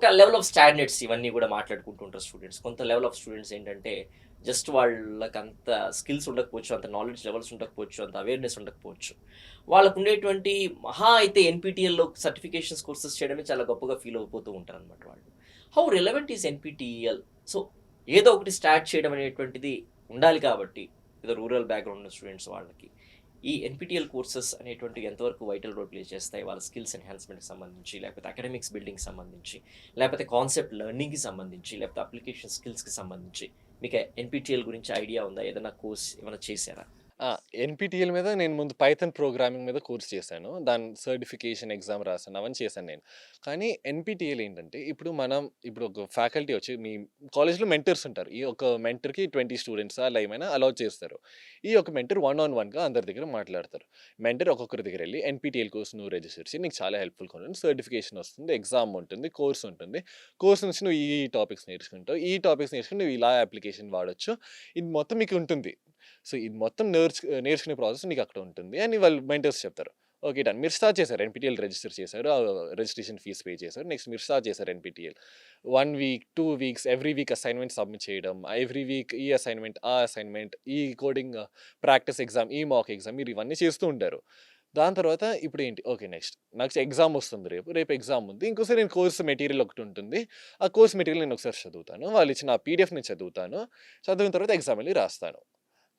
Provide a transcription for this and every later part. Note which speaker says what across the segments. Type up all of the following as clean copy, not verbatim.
Speaker 1: ఒక level of standards ఇవన్నీ కూడా మాట్లాడుకుంటుంటారు స్టూడెంట్స్. కొంత లెవెల్ ఆఫ్ స్టూడెంట్స్ ఏంటంటే జస్ట్ వాళ్ళకంత స్కిల్స్ ఉండకపోవచ్చు, అంత నాలెడ్జ్ లెవెల్స్ ఉండకపోవచ్చు, అంత అవేర్‌నెస్ ఉండకపోవచ్చు. వాళ్ళకుండేటువంటి మహా అయితే ఎన్‌పీటీఎల్‌లో సర్టిఫికేషన్స్ కోర్సెస్ చేయడమే చాలా గొప్పగా ఫీల్ అయిపోతూ ఉంటారనమాట వాళ్ళు. How relevant is NPTEL? So, ఏదో ఒకటి స్టార్ట్ చేయడం అనేటువంటిది ఉండాలి కాబట్టి, ఏదో రూరల్ బ్యాక్‌గ్రౌండ్ ఉన్న స్టూడెంట్స్ వాళ్ళకి. ఈ ఎన్‌పీటీఎల్ కోర్సెస్ అనేటువంటివి ఎంతవరకు వైటల్ రోల్ ప్లే చేస్తాయి? వాళ్ళ స్కిల్స్ ఎన్హాన్స్‌మెంట్‌కి సంబంధించి, లేకపోతే అకాడమిక్స్ బిల్డింగ్‌కి సంబంధించి, లేకపోతే కాన్సెప్ట్ లెర్నింగ్‌కి సంబంధించి, లేకపోతే అప్లికేషన్ స్కిల్స్‌కి సంబంధించి. మీకు ఎన్‌పీటీఎల్ గురించి ఐడియా ఉందా? ఏదైనా కోర్స్ ఏమైనా చేసారా?
Speaker 2: ఆ! ఎన్‌పీటీఎల్ మీద నేను ముందు పైథాన్ ప్రోగ్రామింగ్ మీద కోర్స్ చేశాను. దాని సర్టిఫికేషన్ ఎగ్జామ్ రాసాను. అవన్నీ చేశాను నేను. కానీ ఎన్‌పీటీఎల్ ఏంటంటే ఇప్పుడు ఒక ఫ్యాకల్టీ వచ్చి మీ కాలేజ్‌లో మెంటర్స్ ఉంటారు. ఈ ఒక మెంటర్‌కి 20 స్టూడెంట్సా అలా ఏమైనా అలౌ చేస్తారు. ఈ ఒక మెంటర్ వన్ ఆన్ వన్‌గా అందరి దగ్గర మాట్లాడతారు. మెంటర్ ఒక్కొక్కరి దగ్గరెళ్లి ఎన్‌పీటీఎల్ కోర్స్ నువ్వు రిజిస్టర్ చెయ్యి. నీకు చాలా హెల్ప్‌ఫుల్‌గా ఉంటుంది. సర్టిఫికేషన్ వస్తుంది. ఎగ్జామ్ ఉంటుంది. కోర్స్ ఉంటుంది. కోర్స్ నుంచి నువ్వు ఈ టాపిక్స్ నేర్చుకుంటావు. ఈ టాపిక్స్ నేర్చుకొని నువ్వు ఇలా అప్లికేషన్ వాడొచ్చు. ఇది మొత్తం మీకు ఉంటుంది. సో, ఇది మొత్తం నేర్చుకునే ప్రాసెస్ నీకక్కడ ఉంటుంది అని వాళ్ళు మెంటర్స్ చెప్తారు. ఓకే. డన్. మీరు స్టార్ట్ చేశారు. ఎన్‌పీటీఎల్ రిజిస్టర్ చేశారు. రిజిస్ట్రేషన్ ఫీస్ పే చేశారు. నెక్స్ట్ మీరు స్టార్ట్ చేశారు ఎన్‌పీటీఎల్. 1 week, 2 weeks every week assignment submit చేయడం. ఎవ్రీ వీక్ ఈ అసైన్‌మెంట్, ఆ అసైన్‌మెంట్, ఈ కోడింగ్ ప్రాక్టీస్ ఎగ్జామ్, ఈ మాక్ ఎగ్జామ్ మీరు ఇవన్నీ చేస్తూ ఉంటారు. దాని తర్వాత ఇప్పుడేంటి ఓకే. నెక్స్ట్ ఎగ్జామ్ వస్తుంది రేపు. రేపు ఎగ్జామ్ ఉంది. ఇంకోసారి నేను కోర్స్ మెటీరియల్ ఒకటుంటుంది. ఆ కోర్స్ మెటీరియల్ నేను ఒకసారి చదువుతాను. వాళ్ళిచ్చిన పీడీఎఫ్ నేను చదువుతాను. చదివిన తర్వాత ఎగ్జామ్ ఎళ్లి రాస్తాను.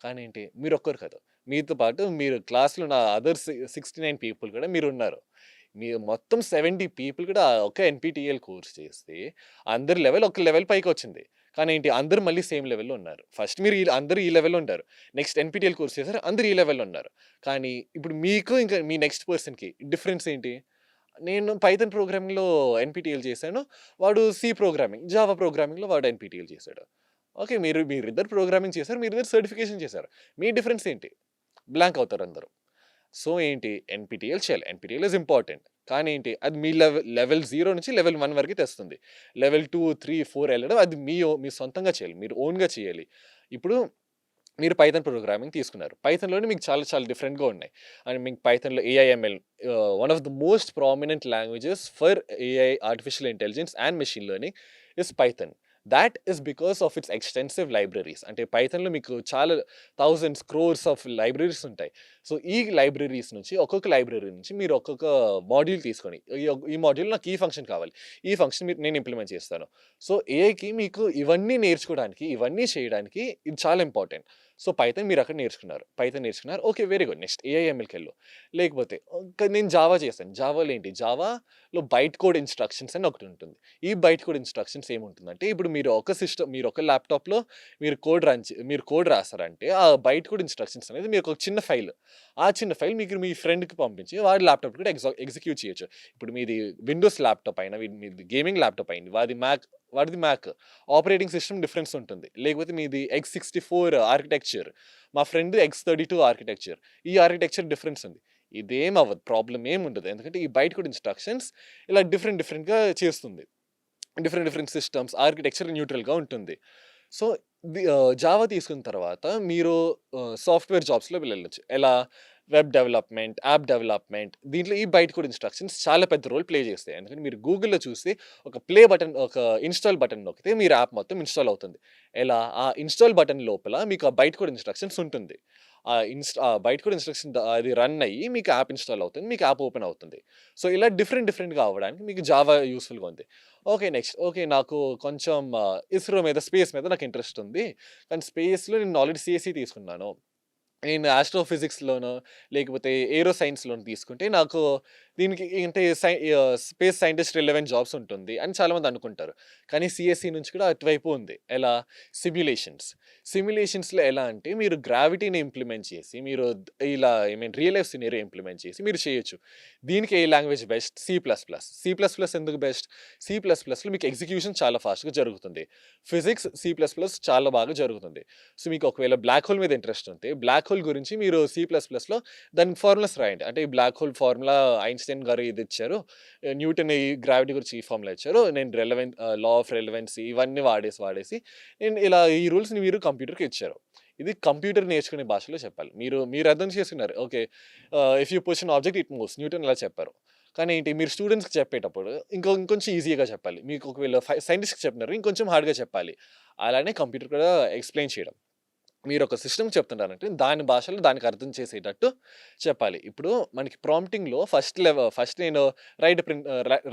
Speaker 2: కానీ ఏంటి మీరొక్కరు కాదు. మీతో పాటు మీరు క్లాస్‌లో ఉన్న అదర్ 69 పీపుల్ కూడా మీరున్నారు. మీరు మొత్తం 70 పీపుల్ కూడా ఒక ఎన్‌పీటీఎల్ కోర్స్ చేస్తే అందరి లెవెల్ ఒక లెవెల్ పైకొచ్చింది. కానీ ఏంటి అందరూ మళ్ళీ సేమ్ లెవెల్‌లో ఉన్నారు. ఫస్ట్ మీరు అందరూ ఈ లెవెల్‌లో ఉంటారు. నెక్స్ట్ ఎన్‌పీటీఎల్ కోర్స్ చేసారు. అందరూ ఈ లెవెల్‌లో ఉన్నారు. కానీ ఇప్పుడు మీకు ఇంకా మీ నెక్స్ట్ పర్సన్‌కి డిఫరెన్స్ ఏంటి? నేను పైథాన్ ప్రోగ్రామింగ్‌లో ఎన్‌పీటీఎల్ చేశాను. వాడు సి ప్రోగ్రామింగ్, జావా ప్రోగ్రామింగ్‌లో వాడు ఎన్‌పీటీఎల్ చేశాడు. ఓకే. మీరిద్దరు ప్రోగ్రామింగ్ చేశారు. మీరిద్దరు సర్టిఫికేషన్ చేశారు. మీ డిఫరెన్స్ ఏంటి? బ్లాంక్ అవుతారందరూ. సో ఏంటి ఎన్‌పీటీఎల్ చేయాలి. ఎన్‌పీటీఎల్ ఈస్ ఇంపార్టెంట్. కానీ ఏంటి అది మీ లెవెల్ 0 నుంచి లెవెల్ 1 వరకి తెస్తుంది. లెవెల్ 2, 3, 4 ఎళ్ళడం అది మీ సొంతంగా చేయాలి. మీరు ఓన్‌గా చేయాలి. ఇప్పుడు మీరు పైథాన్ ప్రోగ్రామింగ్ తీసుకున్నారు. పైథాన్‌లోనే మీకు చాలా చాలా డిఫరెంట్‌గా ఉన్నాయి. అండ్ మీకు పైథాన్‌లో AIML one of the most prominent languages for AI artificial intelligence and machine learning is Python. That is because of its extensive libraries. అంటే పైథాన్‌లో మీకు చాలా థౌసండ్స్, క్రోర్స్ ఆఫ్ లైబ్రరీస్ ఉంటాయి. సో, ఈ లైబ్రరీస్ నుంచి ఒక్కొక్క లైబ్రరీ నుంచి మీరు ఒక్కొక్క మాడ్యూల్ తీసుకొని ఈ మాడ్యూల్ నాకు ఈ ఫంక్షన్ కావాలి. ఈ ఫంక్షన్ నేను ఇంప్లిమెంట్ చేస్తాను. సో, ఏఐకి మీకు ఇవన్నీ నేర్చుకోవడానికి, ఇవన్నీ చేయడానికి ఇది చాలా ఇంపార్టెంట్. సో, పైథాన్ మీరక్కడ నేర్చుకున్నారు. పైథాన్ నేర్చుకున్నారు. ఓకే. Very good. నెక్స్ట్ ఏఐఎంఎల్‌కెళ్ళు. లేకపోతే నేను జావా చేశాను. జావాలో ఏంటి? జావాలో బైట్ కోడ్ ఇన్‌స్ట్రక్షన్స్ అని ఒకటుంటుంది. ఈ బైట్ కోడ్ ఇన్‌స్ట్రక్షన్స్ ఏముంటుందంటే, ఇప్పుడు మీరు ఒక ల్యాప్‌టాప్‌లో మీరు కోడ్ రాసారంటే, ఆ బైట్ కోడ్ ఇన్‌స్ట్రక్షన్స్ అనేది మీకు ఒక చిన్న ఫైల్. ఆ చిన్న ఫైల్ మీకు మీ ఫ్రెండ్‌కి పంపించి, వాడి ల్యాప్‌టాప్ కూడా ఎగ్జిక్యూట్ చేయొచ్చు. ఇప్పుడు మీది విండోస్ ల్యాప్‌టాప్ అయినా, మీది గేమింగ్ ల్యాప్‌టాప్ అయింది. వాడిది మ్యాక్. ఆపరేటింగ్ సిస్టమ్ డిఫరెన్స్ ఉంటుంది. లేకపోతే మీది ఎక్స్64 ఆర్కిటెక్చర్. మా ఫ్రెండ్ ఎక్స్32 ఆర్కిటెక్చర్. ఈ ఆర్కిటెక్చర్ డిఫరెన్స్ ఉంది. ఇదేం అవ్వదు. ప్రాబ్లమ్ ఏముండదు. ఎందుకంటే ఈ బైట్ కోడ్ ఇన్‌స్ట్రక్షన్స్ ఇలా డిఫరెంట్‌గా చేస్తుంది. డిఫరెంట్ సిస్టమ్స్ ఆర్కిటెక్చర్ న్యూట్రల్‌గా ఉంటుంది. సో, జావా తీసుకున్న తర్వాత మీరు సాఫ్ట్‌వేర్ జాబ్స్‌లో వెళ్ళొచ్చు. ఎలా? వెబ్ డెవలప్‌మెంట్, యాప్ డెవలప్‌మెంట్ దీంట్లో ఈ బైట్ కోడ్ ఇన్‌స్ట్రక్షన్స్ చాలా పెద్ద రోల్ ప్లే చేస్తాయి. ఎందుకంటే మీరు గూగుల్‌లో చూసి ఒక ఇన్‌స్టాల్ బటన్ నొక్కితే మీరు యాప్ మొత్తం ఇన్‌స్టాల్ అవుతుంది. ఎలా? ఆ ఇన్‌స్టాల్ బటన్ లోపల మీకు ఆ బైట్ కోడ్ ఇన్‌స్ట్రక్షన్స్ ఉంటుంది. ఆ బైట్ కోడ్ ఇన్‌స్ట్రక్షన్ అది రన్ అయ్యి మీకు యాప్ ఇన్‌స్టాల్ అవుతుంది. మీకు యాప్ ఓపెన్ అవుతుంది. సో, ఇలా డిఫరెంట్‌గా అవ్వడానికి మీకు జావా యూజ్‌ఫుల్‌గా ఉంది. ఓకే. నాకు కొంచెం ఇస్రో మీద, స్పేస్ మీద నాకు ఇంట్రెస్ట్ ఉంది. కానీ స్పేస్‌లో నేను ఆల్రెడీ సీఎస్‌ఈ తీసుకున్నాను. నేను ఆస్ట్రోఫిజిక్స్‌లోనో, లేకపోతే ఏరో సైన్స్‌లోనో తీసుకుంటే నాకు దీనికి అంటే స్పేస్ సైంటిస్ట్ రిలవెంట్ జాబ్స్ ఉంటుంది అని చాలామంది అనుకుంటారు. కానీ సీఎస్‌ఈ నుంచి కూడా అటువైపు ఉంది. ఎలా? సిమ్యులేషన్స్. సిమ్యులేషన్స్‌లో ఎలా అంటే మీరు గ్రావిటీని ఇంప్లిమెంట్ చేసి మీరు రియల్ లైఫ్ సినారియో ఇంప్లిమెంట్ చేసి మీరు చేయొచ్చు. దీనికి ఏ language best? C plus plus. C plus plus ఎందుకు బెస్ట్? సి ప్లస్ ప్లస్‌లో మీకు ఎగ్జిక్యూషన్ చాలా ఫాస్ట్‌గా జరుగుతుంది. ఫిజిక్స్ సి ప్లస్ ప్లస్ చాలా బాగా జరుగుతుంది. సో, మీకు ఒకవేళ బ్లాక్ హోల్ మీద ఇంట్రెస్ట్ ఉంటే, బ్లాక్ హోల్ గురించి మీరు సి ప్లస్ ప్లస్‌లో దానికి ఫార్ములాస్ రాయండి. అంటే ఈ బ్లాక్ హోల్ ఫార్ములా ఐన్‌స్టైన్ గారు ఇది ఇచ్చారు. న్యూటన్ ఈ గ్రావిటీ గురించి ఈ ఫార్ములా ఇచ్చారు. నేను లా ఆఫ్ రెలెవెన్సీ ఇవన్నీ వాడేసి నేను ఇలా ఈ రూల్స్‌ని మీరు కంప్యూటర్‌కి ఇచ్చారు. ఇది కంప్యూటర్ నేర్చుకునే భాషలో చెప్పాలి. మీరు అర్థం చేసుకున్నారు. Okay. If you push an object it moves Newton ఇలా చెప్పారు. కానీ ఏంటి మీరు స్టూడెంట్స్‌కి చెప్పేటప్పుడు ఇంకొంచెం ఈజీగా చెప్పాలి. మీకు ఒకవేళ సైంటిస్ట్‌కి చెప్తున్నారు ఇంకొంచెం హార్డ్‌గా చెప్పాలి. అలానే కంప్యూటర్ కూడా ఎక్స్‌ప్లెయిన్ చేయడం. మీరొక సిస్టమ్ చెప్తున్నారంటే దాని భాషలో దానికి అర్థం చేసేటట్టు చెప్పాలి. ఇప్పుడు మనకి ప్రాంప్టింగ్‌లో ఫస్ట్ నేను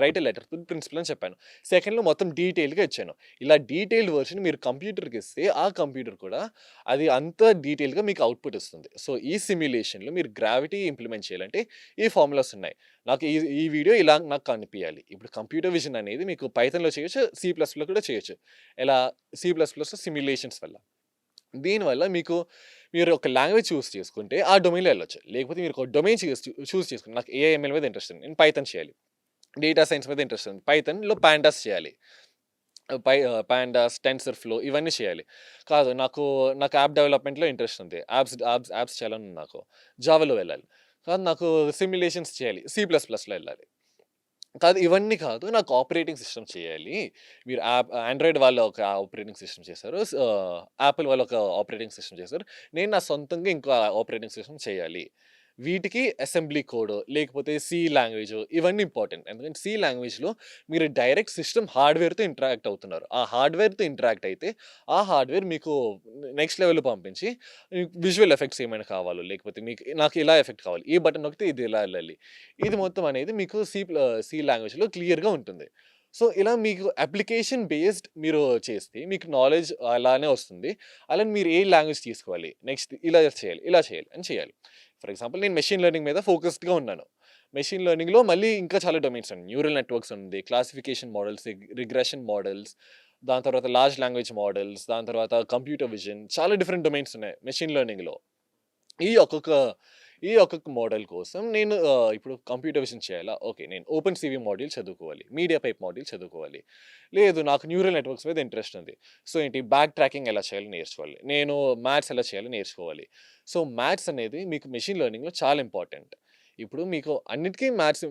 Speaker 2: write a letter to principal అని చెప్పాను. సెకండ్‌లో మొత్తం డీటెయిల్‌గా ఇచ్చాను. ఇలా డీటెయిల్డ్ వెర్షన్ మీరు కంప్యూటర్‌కి ఇస్తే ఆ కంప్యూటర్ కూడా అది అంత డీటెయిల్‌గా మీకు అవుట్‌పుట్ ఇస్తుంది. సో, ఈ సిమ్యులేషన్‌లో మీరు గ్రావిటీ ఇంప్లిమెంట్ చేయాలంటే ఈ ఫార్ములాస్ ఉన్నాయి. నాకు ఈ వీడియో ఇలా నాకు కనిపియాలి. ఇప్పుడు కంప్యూటర్ విజన్ అనేది మీకు పైథాన్‌లో చేయొచ్చు, సి ప్లస్‌లో కూడా చేయొచ్చు. ఎలా సి ప్లస్‌లో సిమ్యులేషన్స్ వల్ల. దీనివల్ల మీరు ఒక లాంగ్వేజ్ చూస్ చేసుకుంటే ఆ డొమైన్‌లో ఎళ్ళొచ్చు. లేకపోతే మీరు ఒక డొమైన్ చూస్ చేసుకొని నాకు ఏఐఎంఎల్ మీద ఇంట్రెస్ట్ ఉంది. నేను పైథాన్ చేయాలి. డేటా సైన్స్ మీద ఇంట్రెస్ట్ ఉంది. పైథాన్‌లో పాండాస్ చేయాలి. పాండాస్, టెన్సర్‌ఫ్లో ఇవన్నీ చేయాలి. కాదు నాకు యాప్ డెవలప్‌మెంట్‌లో ఇంట్రెస్ట్ ఉంది. యాప్స్ చేయాలని ఉంది నాకు. జావాలో వెళ్ళాలి. కాదు నాకు సిమ్యులేషన్స్ చేయాలి. సి ప్లస్ ప్లస్‌లో ఎళ్ళాలి. కాదు ఇవన్నీ కాదు. నాకు ఆపరేటింగ్ సిస్టమ్ చేయాలి. మీరు ఆండ్రాయిడ్ వాళ్ళు ఒక ఆపరేటింగ్ సిస్టమ్ చేశారు. యాపిల్ వాళ్ళు ఒక ఆపరేటింగ్ సిస్టమ్ చేశారు. నేను నా సొంతంగా ఇంకో ఆపరేటింగ్ సిస్టమ్ చేయాలి. వీటికి అసెంబ్లీ కోడ్ లేకపోతే సి లాంగ్వేజ్ ఇవన్నీ ఇంపార్టెంట్. ఎందుకంటే సి లాంగ్వేజ్‌లో మీరు డైరెక్ట్ సిస్టమ్ హార్డ్‌వేర్‌తో ఇంటరాక్ట్ అవుతున్నారు. ఆ హార్డ్‌వేర్‌తో ఇంటరాక్ట్ అయితే ఆ హార్డ్‌వేర్ మీకు నెక్స్ట్ లెవెల్‌లో పంపించి విజువల్ ఎఫెక్ట్స్ ఏమైనా కావాలో లేకపోతే నాకు ఇలా ఎఫెక్ట్ కావాలి. ఈ బటన్ నొక్కితే ఇది ఇలా ఎళ్ళాలి. ఇది మొత్తం అనేది మీకు సి లాంగ్వేజ్‌లో క్లియర్‌గా ఉంటుంది. సో, ఇలా మీకు అప్లికేషన్ బేస్డ్ మీరు చేస్తే మీకు నాలెడ్జ్ అలానే వస్తుంది. అలానే మీరు ఏ లాంగ్వేజ్ తీసుకోవాలి, నెక్స్ట్ ఇలా చేయాలి అని చేయాలి. ఫర్ ఎగ్జాంపుల్ నేను మెషిన్ లెర్నింగ్ మీద ఫోకస్డ్‌గా ఉన్నాను. మెషిన్ లెర్నింగ్‌లో మళ్ళీ ఇంకా చాలా డొమైన్స్ ఉన్నాయి. న్యూరల్ నెట్వర్క్స్ ఉంది, క్లాసిఫికేషన్ మోడల్స్, రిగ్రెషన్ మోడల్స్, దాని తర్వాత లార్జ్ లాంగ్వేజ్ మోడల్స్, దాని తర్వాత కంప్యూటర్ విజన్ చాలా డిఫరెంట్ డొమైన్స్ ఉన్నాయి మెషిన్ లెర్నింగ్‌లో. ఈ ఒక్కొక్క ఈ ఒక్కొక్క మోడల్ కోసం నేను ఇప్పుడు కంప్యూటర్ విజన్ చేయాలా? ఓకే. నేను ఓపెన్ సీవీ మాడ్యూల్ చదువుకోవాలి. మీడియా పైప్ మాడ్యూల్ చదువుకోవాలి. లేదు నాకు న్యూరల్ నెట్వర్క్స్ మీద ఇంట్రెస్ట్ ఉంది. సో, బ్యాక్ ట్రాకింగ్ ఎలా చేయాలో నేర్చుకోవాలి. నేను మ్యాథ్స్ ఎలా చేయాలో నేర్చుకోవాలి. సో, మ్యాథ్స్ అనేది మీకు మెషిన్ లెర్నింగ్‌లో చాలా ఇంపార్టెంట్. ఇప్పుడు మీకు అన్నిటికి మ్యాథ్స్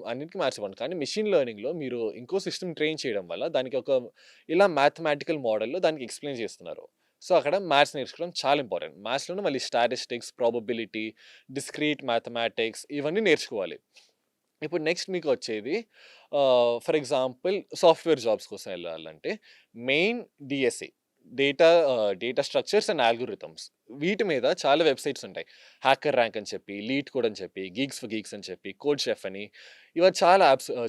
Speaker 2: ఇవ్వను. కానీ మెషిన్ లెర్నింగ్‌లో మీరు ఇంకో సిస్టమ్ ట్రైన్ చేయడం వల్ల దానికి ఇలా మ్యాథమెటికల్ మోడల్‌లో దానికి ఎక్స్‌ప్లెయిన్ చేస్తున్నారు. సో, అక్కడ మ్యాథ్స్ నేర్చుకోవడం చాలా ఇంపార్టెంట్. మ్యాథ్స్‌లోనే మళ్ళీ స్టాటిస్టిక్స్, ప్రాబబిలిటీ, డిస్క్రీట్ మ్యాథమెటిక్స్ ఇవన్నీ నేర్చుకోవాలి. ఇప్పుడు నెక్స్ట్ మీకొచ్చేది ఫర్ ఎగ్జాంపుల్ సాఫ్ట్‌వేర్ జాబ్స్ కోసం ఎళ్ళాలంటే main DSA data structures and algorithms వీటి మీద చాలా వెబ్‌సైట్స్ ఉంటాయి. హ్యాకర్ ర్యాంక్ అని చెప్పి, లీడ్ కోడ్ అని చెప్పి, గీక్స్ ఫర్ గీక్స్ అని చెప్పి, కోడ్ షెఫ్ అని ఇలా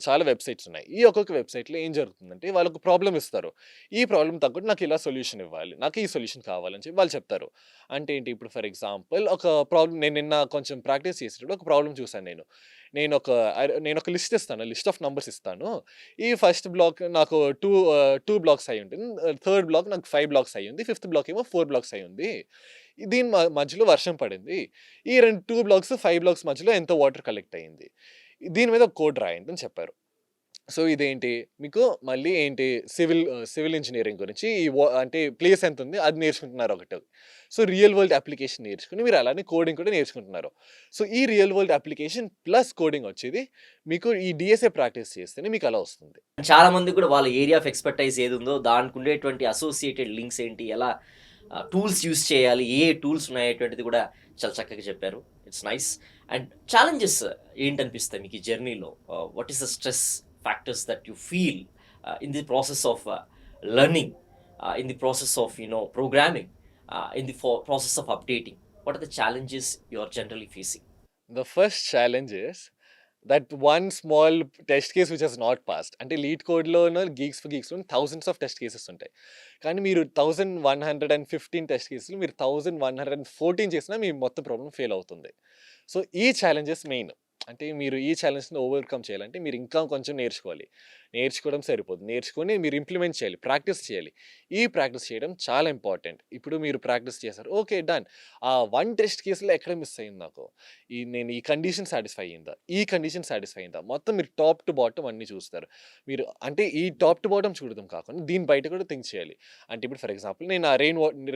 Speaker 2: చాలా వెబ్‌సైట్స్ ఉన్నాయి. ఈ ఒక్కొక్క వెబ్‌సైట్‌లో ఏం జరుగుతుందంటే వాళ్ళొక ప్రాబ్లమ్ ఇస్తారు. ఈ ప్రాబ్లమ్ తగ్గట్టు నాకు ఇలా సొల్యూషన్ ఇవ్వాలి. నాకు ఈ సొల్యూషన్ కావాలని చెప్పి వాళ్ళు చెప్తారు. అంటే ఏంటి ఇప్పుడు ఫర్ ఎగ్జాంపుల్ ఒక ప్రాబ్లమ్ నేను నిన్న కొంచెం ప్రాక్టీస్ చేసేటప్పుడు ఒక ప్రాబ్లమ్ చూసాను నేను. నేనొక లిస్ట్ ఇస్తాను. లిస్ట్ ఆఫ్ నంబర్స్ ఇస్తాను. ఈ ఫస్ట్ బ్లాక్ నాకు 2 బ్లాక్స్ అయ్యుంటుంది. థర్డ్ బ్లాక్ నాకు 5 బ్లాక్స్ అయ్యింది. ఫిఫ్త్ బ్లాక్ ఏమో 4 బ్లాక్స్ అయ్యుంది. దీని మధ్యలో వర్షం పడింది. ఈ 2 బ్లాక్స్, 5 బ్లాక్స్ మధ్యలో ఎంత వాటర్ కలెక్ట్ అయింది. దీని మీద ఒక కోడ్ రాయండి అని చెప్పారు. సో, ఇదేంటి మీకు మళ్ళీ సివిల్ ఇంజినీరింగ్ గురించి అంటే ప్లేస్ ఎంతుంది అది నేర్చుకుంటున్నారు ఒకటి. సో, రియల్ వరల్డ్ అప్లికేషన్ నేర్చుకొని మీరు అలానే కోడింగ్ కూడా నేర్చుకుంటున్నారు. సో, ఈ real world application plus coding వచ్చేది మీకు ఈ డీఎస్ఏ ప్రాక్టీస్ చేస్తేనే మీకు అలా వస్తుంది.
Speaker 1: చాలా మందికి కూడా వాళ్ళ ఏరియా ఆఫ్ ఎక్స్‌పర్టైజ్ ఏదుందో దానికి ఉండేటువంటి అసోసియేటెడ్ లింక్స్ ఏంటి? ఎలా టూల్స్ యూజ్ చేయాలి? ఏ టూల్స్ ఉన్నాయనేటువంటిది కూడా చాలా చక్కగా చెప్పారు. It's nice. అండ్ ఛాలెంజెస్ ఏంటనిపిస్తాయి మీకు ఈ జర్నీలో? What is the stress factors that you feel in the process of learning, in the process of programming, in the process of updating? What are the challenges you are generally facing?
Speaker 2: The first challenge is that one small test case which has not passed. అంటే లీడ్ కోడ్‌లోనో, Geeks for గీక్స్‌లోనో thousands of test cases ఉంటాయి. కానీ మీరు 1115 test కేసులు మీరు 1114 చేసినా మీ మొత్తం ప్రాబ్లమ్ ఫెయిల్ అవుతుంది. సో, ఈ ఛాలెంజెస్ మెయిన్. అంటే మీరు ఈ ఛాలెంజ్‌ని ఓవర్‌కమ్ చేయాలంటే మీరు ఇంకా కొంచెం నేర్చుకోవాలి. నేర్చుకోవడం సరిపోదు. నేర్చుకొని మీరు ఇంప్లిమెంట్ చేయాలి. ప్రాక్టీస్ చేయాలి. ఈ ప్రాక్టీస్ చేయడం చాలా ఇంపార్టెంట్. ఇప్పుడు మీరు ప్రాక్టీస్ చేశారు. ఓకే. డన్. ఆ 1 టెస్ట్ కేస్‌లో ఎక్కడ మిస్ అయింది నాకు? నేను ఈ కండిషన్ సాటిస్ఫై అయిందా? ఈ కండిషన్ సాటిస్ఫై అయిందా? మొత్తం మీరు టాప్ టు బాటమ్ అన్నీ చూస్తారు. మీరు అంటే ఈ టాప్ టు బాటమ్ చూడడం కాకుండా దీని బయట కూడా థింక్ చేయాలి. అంటే ఇప్పుడు ఫర్ ఎగ్జాంపుల్ నేను ఆ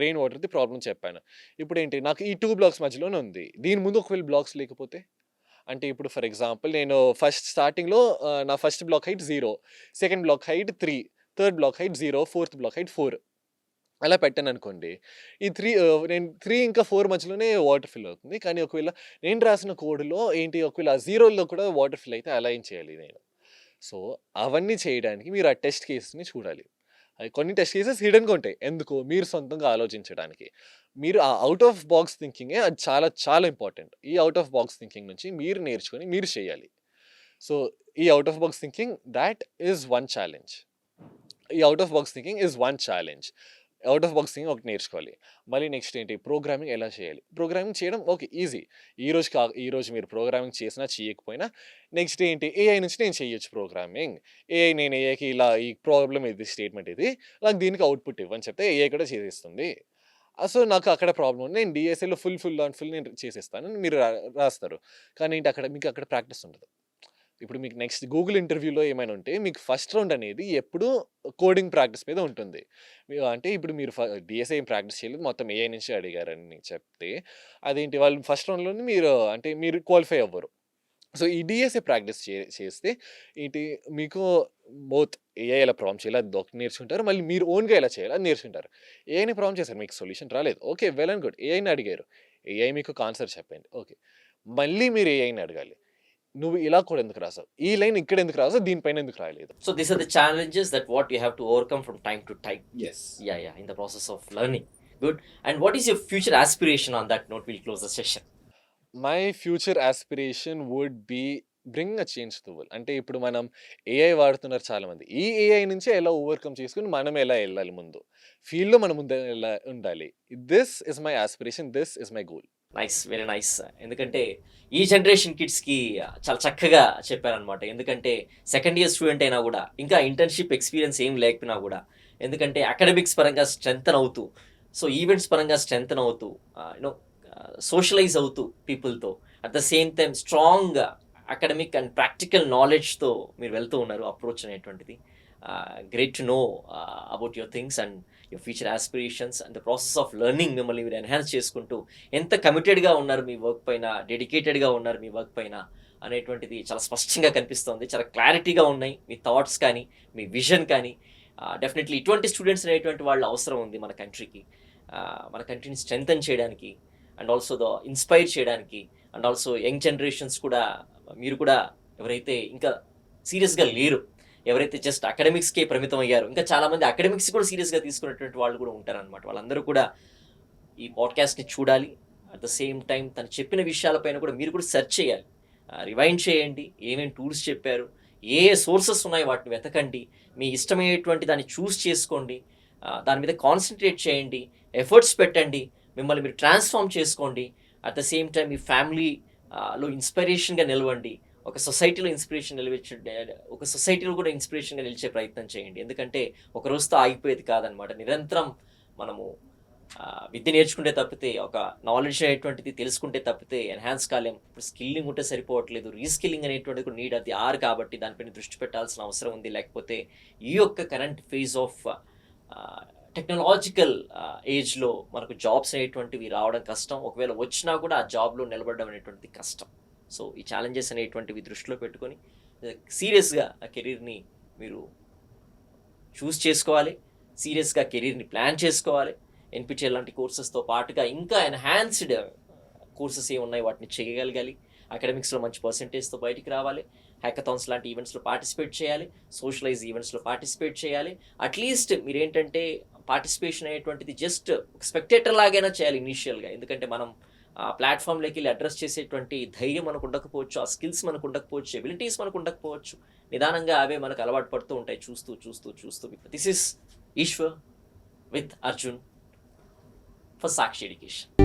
Speaker 2: రెయిన్ వాటర్‌ది ప్రాబ్లమ్ చెప్పాను. ఇప్పుడేంటి నాకు ఈ 2 బ్లాక్స్ మధ్యలోనే ఉంది. దీని ముందు ఒకవేళ బ్లాక్స్ లేకపోతే? అంటే ఇప్పుడు ఫర్ ఎగ్జాంపుల్ నేను స్టార్టింగ్‌లో నా first block height 0, second block height 3, third block height 0, fourth block height 4. అలా పెట్టాననుకోండి. ఈ 3 ఇంకా 4 మధ్యలోనే వాటర్ ఫిల్ అవుతుంది. కానీ ఒకవేళ నేను రాసిన కోడ్‌లో ఏంటి ఒకవేళ ఆ జీరోల్లో కూడా వాటర్ ఫిల్ అయితే అలా ఏం చేయాలి నేను? సో, అవన్నీ చేయడానికి మీరు ఆ టెస్ట్ కేసెస్‌ని చూడాలి. కొన్ని టెస్ట్ కేసెస్ హిడెన్‌గా ఉంటాయి. ఎందుకు? మీరు సొంతంగా ఆలోచించడానికి. మీరు ఆ ఔట్ ఆఫ్ బాక్స్ థింకింగే అది చాలా చాలా ఇంపార్టెంట్. ఈ ఔట్ ఆఫ్ బాక్స్ థింకింగ్ నుంచి మీరు నేర్చుకొని మీరు చేయాలి. సో, ఈ out of box thinking thought is one challenge. ఈ out of box thinking is one challenge. Out of box thinking ఒకటి నేర్చుకోవాలి. మళ్ళీ నెక్స్ట్ ఏంటి? ప్రోగ్రామింగ్ ఎలా చేయాలి? ప్రోగ్రామింగ్ చేయడం ఓకే. ఈజీ. ఈరోజు మీరు ప్రోగ్రామింగ్ చేసినా, చేయకపోయినా నెక్స్ట్ ఏంటి? ఏఐ నుంచి నేను చేయొచ్చు ప్రోగ్రామింగ్. నేను ఏఐకి ఇలా ఈ ప్రాబ్లమ్ ఇది, స్టేట్మెంట్ ఇది. నాకు దీనికి అవుట్‌పుట్ ఇవ్వని చెప్తే ఏఐ కూడా చేసేస్తుంది. సో, నాకు అక్కడ ప్రాబ్లమ్ ఉంది. నేను డీఎస్ఏలో ఫుల్ నేను చేసేస్తాను. మీరు రాస్తారు. కానీ ఏంటి అక్కడ మీకు అక్కడ ప్రాక్టీస్ ఉండదు. ఇప్పుడు మీకు నెక్స్ట్ గూగుల్ ఇంటర్వ్యూలో ఏమైనా ఉంటే మీకు ఫస్ట్ రౌండ్ అనేది ఎప్పుడూ కోడింగ్ ప్రాక్టీస్ మీద ఉంటుంది. అంటే ఇప్పుడు మీరు డీఎస్ఏ ఏం ప్రాక్టీస్ చేయలేదు. మొత్తం ఏఐ నుంచి అడిగారని చెప్తే అదేంటి వాళ్ళు ఫస్ట్ రౌండ్‌లోనే మీరు క్వాలిఫై అవ్వరు. సో, ఈ డీఎస్ఏ ప్రాక్టీస్ చేస్తే ఏంటి మీకు బోత్ ఏఐ ఎలా ప్రాంప్ట్ చేయాలి అది ఒకటి నేర్చుకుంటారు. మళ్ళీ మీరు ఓన్‌గా ఎలా చేయాలి అది నేర్చుకుంటారు. ఏఐని ప్రాంప్ట్ చేశారు. మీకు సొల్యూషన్ రాలేదు. ఓకే. Well and good. ఏఐని అడిగారు. ఏఐ మీకు ఒక ఆన్సర్ చెప్పింది. ఓకే. మళ్ళీ మీరు ఏఐని అడగాలి. నువ్వు ఇలా కూడా ఎందుకు రాసావు? ఈ లైన్ ఇక్కడ ఎందుకు రాసావు? దీనిపైన ఎందుకు రాయలేదు?
Speaker 1: So these are the challenges that what you have to overcome from time to time.
Speaker 3: Yes.
Speaker 1: Yeah, in the process of learning. Good. And what is your future aspiration? On that note, we'll close the session.
Speaker 2: My future aspiration would be bring a change to the world. అంటే ఇప్పుడు మనం AI వాడుతున్నారు చాలామంది. ఈ AI నుంచే ఎలా overcome చేసుకొని మనం ఎలా ఎళ్ళాలి ముందు? ఫీల్డ్‌లో మనం ముందు ఎలా ఉండాలి? This is my aspiration. This is my goal.
Speaker 1: Nice, very nice. ఎందుకంటే ఈ జనరేషన్ కిడ్స్‌కి చాలా చక్కగా చెప్పారనమాట. ఎందుకంటే సెకండ్ ఇయర్ స్టూడెంట్ అయినా కూడా ఇంకా ఇంటర్న్‌షిప్ ఎక్స్‌పీరియన్స్ ఏం లేకపోయినా కూడా ఎందుకంటే అకాడమిక్స్ పరంగా స్ట్రెంథెన్ అవుతూ, సో ఈవెంట్స్ పరంగా స్ట్రెంథెన్ అవుతూ, సోషలైజ్ అవుతూ పీపుల్‌తో at the same time strong academic and practical నాలెడ్జ్‌తో మీరు వెళ్తూ ఉన్నారు అప్రోచ్ అనేటువంటిది. Great to know about your things and your future aspirations and the process of learning మిమ్మల్ని మీరు ఎన్హాన్స్ చేసుకుంటూ ఎంత కమిటెడ్గా ఉన్నారు మీ వర్క్ పైన, డెడికేటెడ్గా ఉన్నారు మీ వర్క్ పైన అనేటువంటిది చాలా స్పష్టంగా కనిపిస్తోంది. చాలా క్లారిటీగా ఉన్నాయి మీ థాట్స్ కానీ, మీ విజన్ కానీ. డెఫినెట్లీ ఇటువంటి స్టూడెంట్స్ అనేటువంటి వాళ్ళు అవసరం ఉంది మన కంట్రీకి. మన కంట్రీని స్ట్రెంథన్ చేయడానికి అండ్ ఆల్సో ఇన్స్పైర్ చేయడానికి అండ్ ఆల్సో యంగ్ జనరేషన్స్ కూడా మీరు కూడా ఎవరైతే ఇంకా సీరియస్గా లేరు, ఎవరైతే జస్ట్ అకాడమిక్స్కే పరిమితం అయ్యారు, ఇంకా చాలామంది అకాడమిక్స్ కూడా సీరియస్గా తీసుకున్నటువంటి వాళ్ళు కూడా ఉంటారనమాట. వాళ్ళందరూ కూడా ఈ పాడ్కాస్ట్ని చూడాలి. అట్ ద సేమ్ టైం తను చెప్పిన విషయాలపైన కూడా మీరు కూడా సెర్చ్ చేయాలి, రివైండ్ చేయండి. ఏమేమి టూల్స్ చెప్పారు, ఏ సోర్సెస్ ఉన్నాయి వాటిని వెతకండి, మీ ఇష్టమైనటువంటి దాన్ని చూస్ చేసుకోండి, దాని మీద కాన్సన్ట్రేట్ చేయండి, ఎఫర్ట్స్ పెట్టండి, మిమ్మల్ని మీరు ట్రాన్స్ఫార్మ్ చేసుకోండి. అట్ ద సేమ్ టైం మీ ఫ్యామిలీలో ఇన్స్పిరేషన్గా నిలవండి. ఒక సొసైటీలో ఒక సొసైటీలో కూడా ఇన్స్పిరేషన్గా నిలిచే ప్రయత్నం చేయండి. ఎందుకంటే ఒక రోజుతో ఆగిపోయేది కాదనమాట. నిరంతరం మనము విద్య నేర్చుకుంటే తప్పితే, ఒక నాలెడ్జ్ అనేటువంటిది తెలుసుకుంటే తప్పితే ఎన్హాన్స్ కాలేం. ఇప్పుడు స్కిల్లింగ్ ఉంటే సరిపోవట్లేదు, రీస్కిల్లింగ్ అనేటువంటిది కూడా నీడ్. అది కాబట్టి దానిపైన దృష్టి పెట్టాల్సిన అవసరం ఉంది. లేకపోతే ఈ యొక్క కరెంట్ ఫేజ్ ఆఫ్ టెక్నాలజికల్ ఏజ్లో మనకు జాబ్స్ అనేటువంటివి రావడం కష్టం. ఒకవేళ వచ్చినా కూడా ఆ జాబ్లో నిలబడడం అనేటువంటిది కష్టం. సో ఈ ఛాలెంజెస్ అనేటువంటివి దృష్టిలో పెట్టుకొని సీరియస్గా ఆ కెరీర్ని మీరు చూస్ చేసుకోవాలి, సీరియస్గా కెరీర్ని ప్లాన్ చేసుకోవాలి. ఎన్పిటిఎల్ లాంటి కోర్సెస్తో పాటుగా ఇంకా ఎన్హాన్స్డ్ కోర్సెస్ ఏ ఉన్నాయి వాటిని చేయగలగాలి. అకాడమిక్స్లో మంచి పర్సెంటేజ్తో బయటికి రావాలి. హ్యాకథాన్స్ లాంటి ఈవెంట్స్లో పార్టిసిపేట్ చేయాలి, సోషలైజ్ ఈవెంట్స్లో పార్టిసిపేట్ చేయాలి. అట్లీస్ట్ మీరేంటంటే పార్టిసిపేషన్ అనేటువంటిది జస్ట్ ఒక స్పెక్టేటర్ లాగైనా చేయాలి ఇనీషియల్గా. ఎందుకంటే మనం ప్లాట్ఫామ్లోకి వెళ్ళి అడ్రస్ చేసేటువంటి ధైర్యం మనకు ఉండకపోవచ్చు, ఆ స్కిల్స్ మనకు ఉండకపోవచ్చు, ఎబిలిటీస్ మనకు ఉండకపోవచ్చు. నిదానంగా అవే మనకు అలవాటు పడుతూ ఉంటాయి చూస్తూ. This is Eshwar with Arjun for Sakshi Education.